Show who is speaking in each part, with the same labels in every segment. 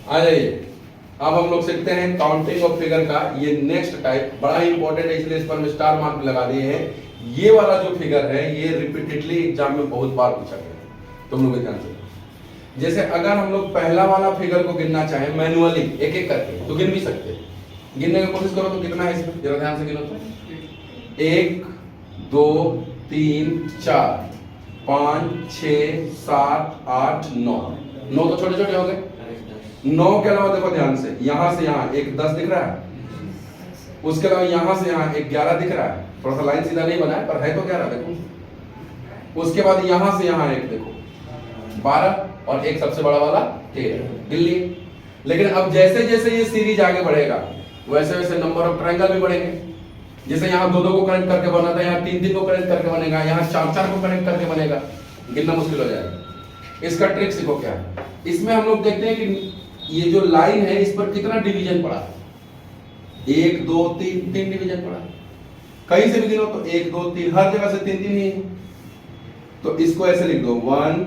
Speaker 1: आ जाइए, अब हम लोग सीखते हैं काउंटिंग ऑफ फिगर का ये नेक्स्ट टाइप, बड़ा ही इंपॉर्टेंट है इसलिए इस पर मैं स्टार मार्क लगा दिए हैं। ये वाला जो फिगर है ये रिपीटेडली एग्जाम में बहुत बार पूछा गया है, तुम लोग ध्यान से। जैसे अगर हम लोग पहला वाला फिगर को गिनना चाहें मैनुअली एक एक करके तो गिन भी सकते हैं। गिनने की कोशिश करो तो कितना है इसमें, जरा ध्यान से गिनो तो 1 2 3 4 5 6 7 8 9 9 तो छोटे छोटे हो गए। 9 के अलावा देखो ध्यान से यहाँ एक 10 दिख रहा है, उसके अलावा यहाँ से यहाँ एक 11 दिख रहा है, थोड़ा सा लाइन सीधा नहीं बना है पर है तो 11 देखो। उसके बाद यहाँ से यहाँ एक देखो 12 और एक सबसे बड़ा वाला 13 गिन लिए। लेकिन अब जैसे जैसे ये सीरीज आगे बढ़ेगा वैसे वैसे नंबर ऑफ ट्रायंगल भी बढ़ेंगे। जैसे यहाँ 2 2 को कनेक्ट करके बना था, यहाँ 3 3 को कनेक्ट करके बनेगा, यहाँ 4 4 को कनेक्ट करके बनेगा, गिनना मुश्किल हो जाएगा। इसका ट्रिक सीखो क्या है। इसमें हम लोग देखते हैं कि ये जो लाइन है इस पर कितना डिवीजन पड़ा है, 1 2 3 3 डिवीजन पड़ा है। कहीं से भी गिनो तो 1 2 3 हर जगह से 3 3 ही है, तो इसको ऐसे लिख दो 1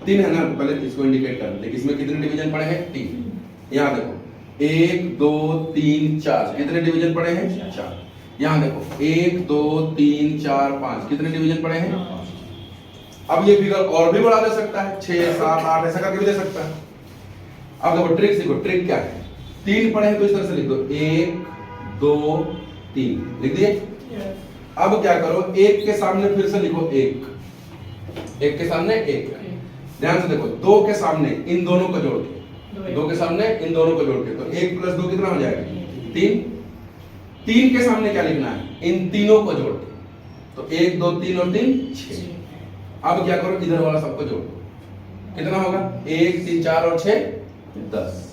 Speaker 1: 3 है ना, पहले इसको इंडिकेट कर दे इसमें कितने डिवीजन पड़े हैं 3। यहाँ देखो 1 2 3 4 कितने डिवीजन पड़े हैं 4। यहाँ देखो 1 2 3 4 5 कितने डिवीजन पड़े हैं। अब ये फिगर और भी बढ़ा दे सकता है 6 7 8 ऐसा करके भी दे सकता है। अब देखो ट्रिक सीखो, ट्रिक क्या है। 3 पड़े हैं तो इस तरह से लिख दो 1 2 3 लिख दिए। अब क्या करो, 1 के सामने फिर से लिखो 1 के सामने 1। ध्यान से देखो 2 के सामने इन दोनों को जोड़ के, 2 के सामने इन दोनों को जोड़ के तो 1 + 2 कितना हो जाएगा 3। 3 के सामने क्या लिखना है, इन तीनों को जोड़ के, तो 1 2 3 और 3 6। अब क्या करो, इधर वाला सबको जोड़ दो, कितना होगा 1 3 4 और 6 10।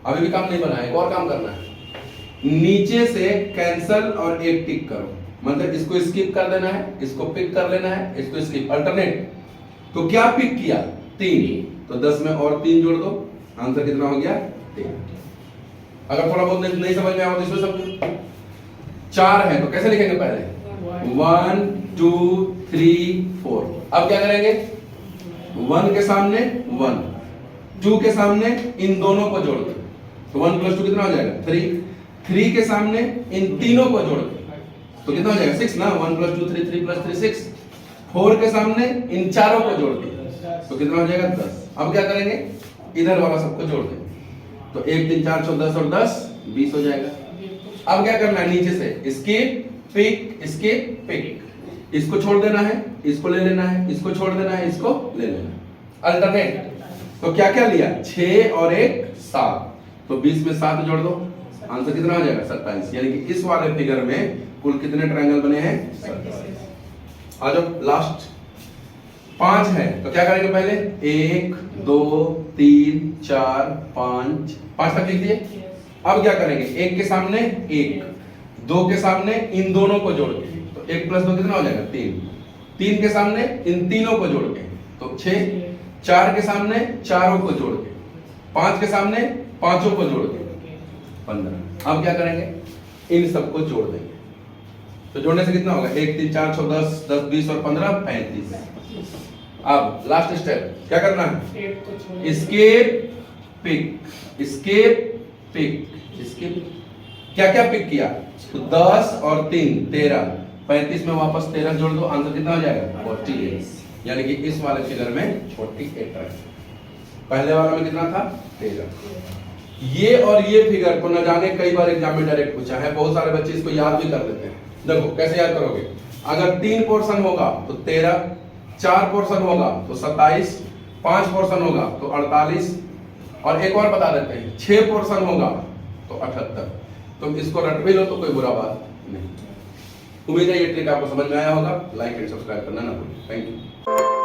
Speaker 1: अभी भी काम नहीं बना है, एक और काम करना है। नीचे से कैंसल और एक टिक करो, मतलब इसको स्किप कर देना है, इसको पिक कर लेना है, इसको स्किप अल्टरनेट। तो क्या पिक किया 3, तो 10 में और 3 जोड़ दो, आंसर कितना हो गया 3। अगर थोड़ा बहुत नहीं समझ में आया तो इसमें समझो। 4 है तो कैसे लिखेंगे, पहले 1 2 3 4। अब क्या करेंगे, 1 के सामने 1, 2 के सामने इन दोनों को जोड़ दो, तो 1 + 2 कितना हो जाएगा 3। 3 के सामने इन तीनों को जोड़ दो तो कितना हो जाएगा 6 ना, 1 + 2 3 3 + 3 6। 4 के सामने इन चारों को जोड़ दिया तो कितना हो जाएगा 10। अब क्या करेंगे, इधर वाला सबको जोड़ देंगे, तो 1 3 4 6 10 और 10 20 हो जाएगा। अब क्या करना है, नीचे से स्किप पिक, इसको छोड़ देना है, इसको ले लेना है, इसको छोड़ देना है, इसको ले लेना है, अल्टरनेट। तो क्या क्या लिया 6 और 1 7, तो 20 में 7 जोड़ दो, आंसर कितना हो जाएगा 27। यानी कि इस वाले फिगर में कुल कितने ट्रायंगल बने हैं 27। आ जाओ, लास्ट 5 है तो क्या करेंगे, पहले 1 2 3 4 5 तक लिख दिए। अब क्या करेंगे, 1 के सामने 1, 2 के सामने इन दोनों को जोड़ के, तो 1 + 2 कितना हो जाएगा 3। 3 के सामने इन तीनों को जोड़ के तो 6। 4 के सामने चारों को जोड़ के, 5 के सामने पांचों को जोड़ के 15। अब क्या करेंगे, इन सबको जोड़ देंगे, तो जोड़ने से कितना होगा 1 3 4 6 10 10 20 और 15 35। अब लास्ट स्टेप क्या करना है, स्किप पिक। क्या क्या पिक किया, तो 10 और 3 13, 35 में वापस 13 जोड़ दो, आंसर कितना हो जाएगा 48। यानी कि इस वाले फिगर में 48 है। पहले वाला में कितना था 13। ये और ये फिगर को न जाने कई बार एग्जाम में डायरेक्ट पूछा है, बहुत सारे बच्चे इसको याद भी कर लेते हैं। देखो कैसे याद करोगे, अगर 3 पोर्शन होगा तो 13, 4 पोर्शन होगा तो 27, 5 पोर्शन होगा तो 48, और एक और बता देते हैं 6 पोर्शन होगा तो 78। तो इसको रट भी लो तो कोई बुरा बात नहीं। उम्मीद है ये ट्रिक आपको समझ में आया होगा। लाइक एंड सब्सक्राइब करना ना भूलें। Thank you.